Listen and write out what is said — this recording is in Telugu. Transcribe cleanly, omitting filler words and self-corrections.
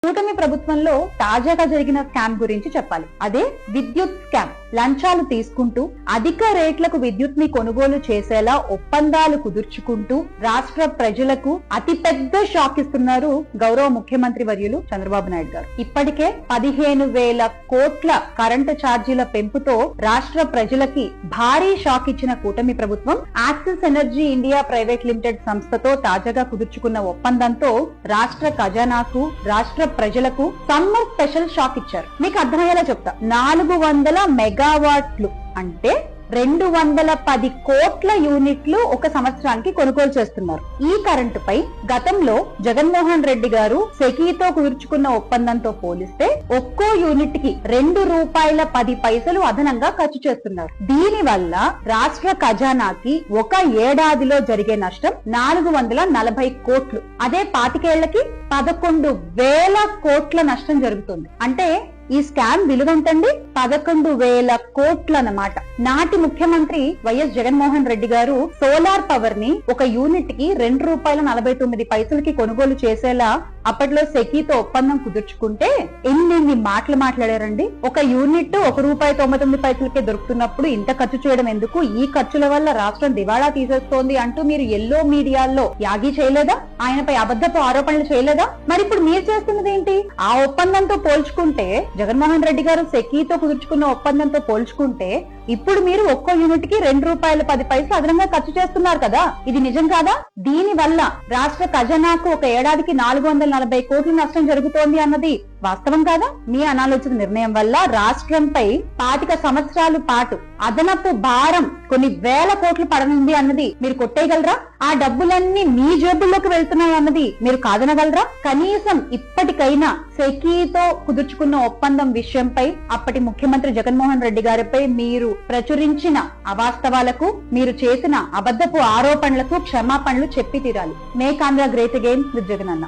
కూటమి ప్రభుత్వంలో తాజాగా జరిగిన స్కామ్ గురించి చెప్పాలి. అదే విద్యుత్ స్కామ్. లంచాలు తీసుకుంటూ అధిక రేట్లకు విద్యుత్ ని కొనుగోలు చేసేలా ఒప్పందాలు కుదుర్చుకుంటూ రాష్ట్ర ప్రజలకు అతిపెద్ద షాక్ ఇస్తున్నారు గౌరవ ముఖ్యమంత్రి వర్యులు చంద్రబాబు నాయుడు గారు. ఇప్పటికే 15,000 కోట్ల కరెంటు ఛార్జీల పెంపుతో రాష్ట్ర ప్రజలకి భారీ షాక్ ఇచ్చిన కూటమి ప్రభుత్వం axis energy India private limited సంస్థతో తాజాగా కుదుర్చుకున్న ఒప్పందంతో రాష్ట్ర ఖజానాకు రాష్ట్ర ప్రజలకు సమ్మర్ స్పెషల్ షాక్ ఇచ్చారు. మీకు అర్థమయ్యేలా చెప్తా. 400 మెగావాట్లు అంటే 210 కోట్ల యూనిట్లు ఒక సంవత్సరానికి కొనుగోలు చేస్తున్నారు. ఈ కరెంటుపై గతంలో జగన్మోహన్ రెడ్డి గారు సెకీతో కుదుర్చుకున్న ఒప్పందంతో పోలిస్తే ఒక్కో యూనిట్ కి ₹2.10 అదనంగా ఖర్చు చేస్తున్నారు. దీని వల్ల రాష్ట్ర ఖజానాకి ఒక ఏడాదిలో జరిగే నష్టం 440 కోట్లు. అదే 25 ఏళ్లకి 11,000 కోట్ల నష్టం జరుగుతుంది. అంటే ఈ స్కామ్ విలువ ఎంతండి? 11,000 కోట్లు అన్నమాట. నాటి ముఖ్యమంత్రి వైఎస్ జగన్మోహన్ రెడ్డి గారు సోలార్ పవర్ ని ఒక యూనిట్ కి ₹2.49 కొనుగోలు చేసేలా అప్పట్లో సెకీతో ఒప్పందం కుదుర్చుకుంటే ఎన్ని మాటలు మాట్లాడారండి. ఒక యూనిట్ ₹1.99 దొరుకుతున్నప్పుడు ఇంత ఖర్చు చేయడం ఎందుకు, ఈ ఖర్చుల వల్ల రాష్ట్రం దివాళా తీసేస్తోంది అంటూ మీరు ఎల్లో మీడియాల్లో యాగి చేయలేదా? ఆయనపై అబద్ధపు ఆరోపణలు చేయలేదా? మరి ఇప్పుడు మీరు చేస్తున్నది ఏంటి? ఆ ఒప్పందంతో పోల్చుకుంటే, జగన్మోహన్ రెడ్డి గారు సెకీతో కుదుర్చుకున్న ఒప్పందంతో పోల్చుకుంటే ఇప్పుడు మీరు ఒక్కో యూనిట్ కి ₹2.10 అదనంగా ఖర్చు చేస్తున్నారు కదా. ఇది నిజం కాదా? దీని వల్ల రాష్ట్ర ఖజానాకు ఒక ఏడాదికి 440 కోట్ల నష్టం జరుగుతోంది అన్నది వాస్తవం కాదా? మీ అనాలోచిత నిర్ణయం వల్ల రాష్ట్రంపై 25 సంవత్సరాల పాటు అదనపు భారం కొన్ని వేల కోట్లు పడనుంది అన్నది మీరు కొట్టేయగలరా? ఆ డబ్బులన్నీ మీ జేబుల్లోకి వెళ్తున్నాయి అన్నది మీరు కాదనగలరా? కనీసం ఇప్పటికైనా సెకీతో కుదుర్చుకున్న ఒప్పందం విషయంపై అప్పటి ముఖ్యమంత్రి జగన్మోహన్ రెడ్డి గారిపై మీరు ప్రచురించిన అవాస్తవాలకు, మీరు చేసిన అబద్ధపు ఆరోపణలకు క్షమాపణలు చెప్పి తీరాలి. Make Andhra great again with Jagan అన్న.